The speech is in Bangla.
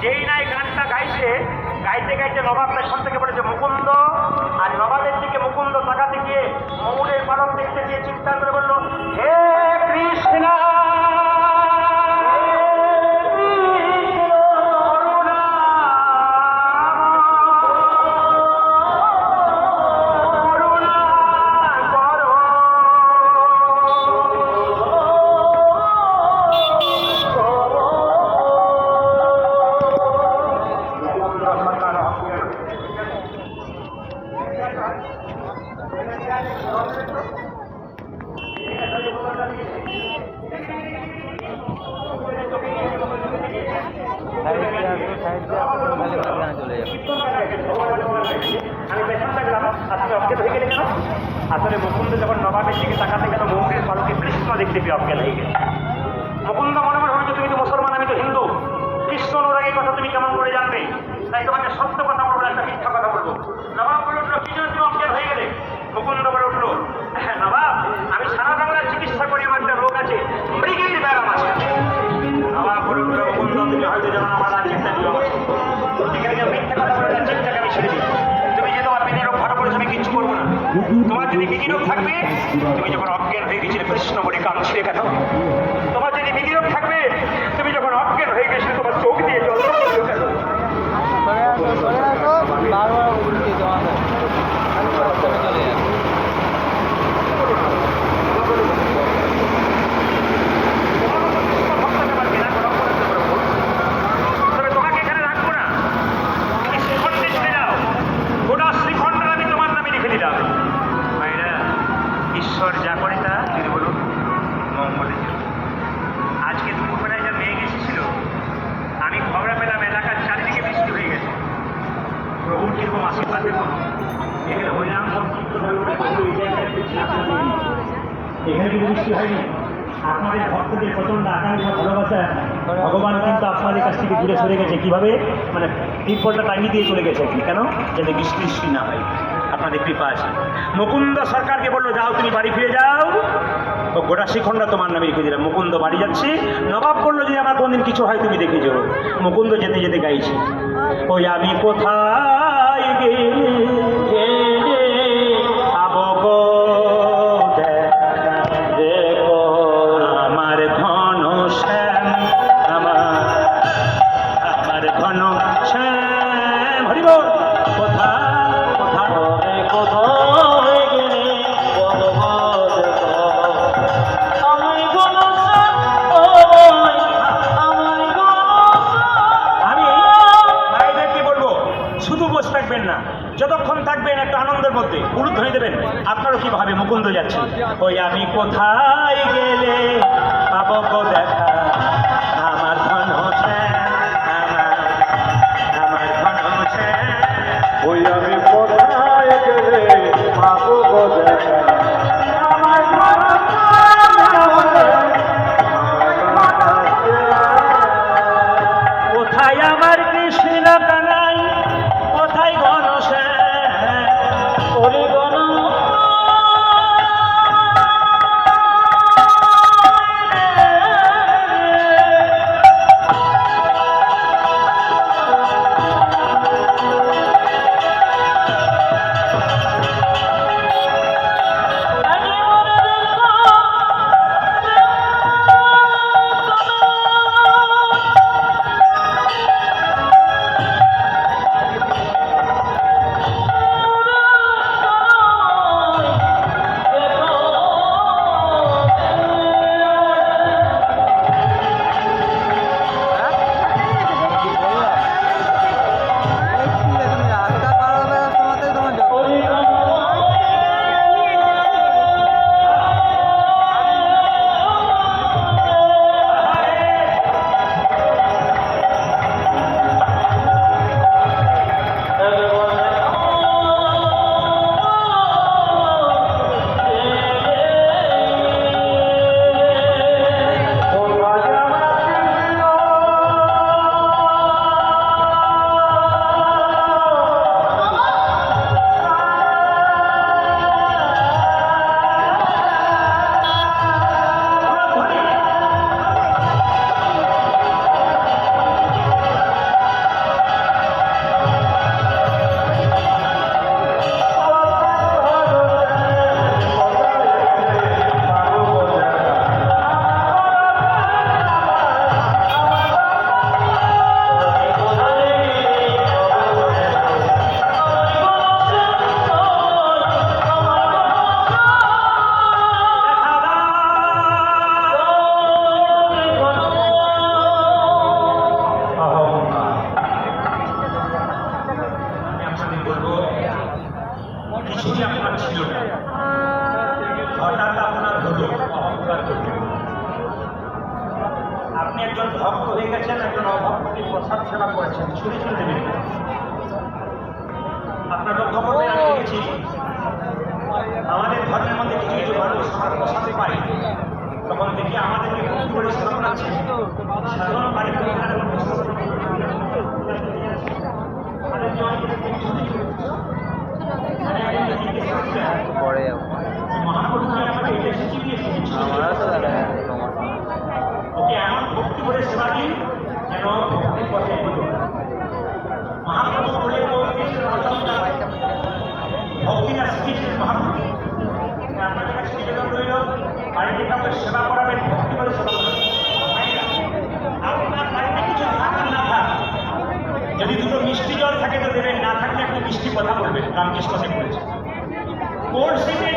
যেই নাই গানটা গাইছে, গাইতে গাইতে নবাব পেছন থেকে বলেছে মুকুন্দ, আর নবাবের দিকে মুকুন্দ তাকাতে গিয়ে ময়ূরের পালক দেখতে গিয়ে চিৎকার করে বলল, হে কৃষ্ণ আসলে মুকুন্দ যখন নবাবের দিকে তাকাতে গেল ময়ূরের পালকে কৃষ্ণ দেখতে পেয়ে অজ্ঞান হয়ে গেছে। মুকুন্দ মনে মনে ভাবছে তুমি তো মুসলমান, আমি তো হিন্দু, কৃষ্ণ অনুরাগীর কথা তুমি কেমন করে জানবে? তাই তোমাকে সত্য কথা বলবো, একটা মিথ্যা কথা বলবো। নবাব বলে উঠলো, কি জন্য তুমি অজ্ঞান হয়ে গেলে? মুকুন্দ বলে উঠলো, হ্যাঁ নবাব, আমি সারা বাংলার চিকিৎসা করি, আমার একটা রোগ আছে, মৃগীর ব্যায়াম আছে। নবাব বলে উঠলো, মুকুন্দ তুমি হয়তো যেমন আমার আর চিন্তা দিও, এখানে মিথ্যা কথা বলে চিন্তাকে আমি ছেড়ে দিই। তুমি যে তোমার মেয়ের রোগ ভালো করেছো, আমি কিচ্ছু করবো না। তোমার যদি বিধি রোগ থাকবে, তুমি যখন অজ্ঞান হয়ে গেছিলে কৃষ্ণ বলে কাঁদছিলে কেন? তোমার যদি বিধি রোগ থাকবে, তুমি যখন অজ্ঞান হয়ে গেছিলে তোমার চোখ দিয়ে জল পড়ছিল কেন? তবে তোমাকে এখানে রাখবো না, তুমি শ্রীখণ্ডে চলে যাও, গোটা শ্রীখণ্ডের আমি তোমার নামে লিখে দিলাম। ভাইরা, ঈশ্বর যা করে তা তিনি বলুন মঙ্গলের জন্য। আজকে দুপুরবেলায় যা মেঘ এসেছিল, আমি খবর পেলাম এলাকার চারিদিকে বৃষ্টি হয়ে গেছে। প্রভুর কিরকম আশীর্বাদ দেখুন। এখানে হরিনাম এখানে কিন্তু বৃষ্টি হয়নি। আপনাদের ভক্তদের প্রচন্ড আকাঙ্ক্ষা ভালোবাসা ভগবান কিন্তু আপনাদের কাছ থেকে দূরে সরে গেছে। কিভাবে? মানে তিরপলটা টাঙিয়ে দিয়ে চলে গেছে। কেন? যাতে বৃষ্টি না হয়। আপনাদের কৃপা আছে। মুকুন্দ সরকারকে বললো, যাও তুমি বাড়ি ফিরে যাও, তো গোটা শ্রীখণ্ড তোমার নামে রেখে দিলাম। মুকুন্দ বাড়ি যাচ্ছে। নবাব বললো যে আমার কোনদিন কিছু হয় তুমি দেখে যাও। মুকুন্দ যেতে যেতে গাইছে, ওই আমি কোথায় গেলে আবগো আমার ঘন শ্যাম, আমার ঘন শ্যাম, হরিব যতক্ষণ থাকবেন একটা আনন্দের মধ্যে উলুধ্বনি দেবেন। আপনারও কি ভাবে মুকুন্দ যাচ্ছে, ওই আমি কোথায় গেলে পাবো গো দেখা আমার ঘন শ্যাম, আমার ঘন শ্যাম, ওই আমি কোথায় গেলে পাবো গো দেখা আমার ঘন শ্যাম, কোথায় আমার কৃষ্ণ কানাই, কোথায় ঘন শ্যাম, ওরে ঘন ভক্ত হয়ে গেছেন, একজন অভক্তকে প্রসাদ সেবা করেছেন, ছুরি ছুরি দেবেন। আপনার লক্ষ্য করবেন, আমি দেখেছি আমাদের ধর্মের মধ্যে কিছু কিছু মানুষ আমরা প্রসাদে পাই, তখন দেখি আমাদেরকে ভক্তি করে সেবা করাচ্ছে। সাধারণ বাড়ির লোকেরা যখন প্রসাদ পায়, তাদেরকে অনেকে ছুরি ছুরি দিচ্ছে। আমি একজনকে জিজ্ঞেস করছিলাম, পরে মহাপ্রভুকে আমাকে এটা শিখিয়ে দিয়েছে, আমরা তো ওকে এমন ভক্তি করে সেবা দিন যেন ভক্তির পথে এগোতে পারে। মহাপ্রভু বলে ভক্তিটা শিখিয়েছিলেন মহাপ্রভু। আপনাদের কাছে নিবেদন রইল, বাড়িতে কাউকে সেবা করাবেন, ভক্তি করে সেবা করবেন। আপনার বাড়িতে কিছু থাকার না থাক, যদি দুটো মিষ্টি জল থাকে তো দেবেন, না থাকলে একটু মিষ্টি কথা বলবেন। রামকৃষ্ণ দেব বলেছে কোন সেবে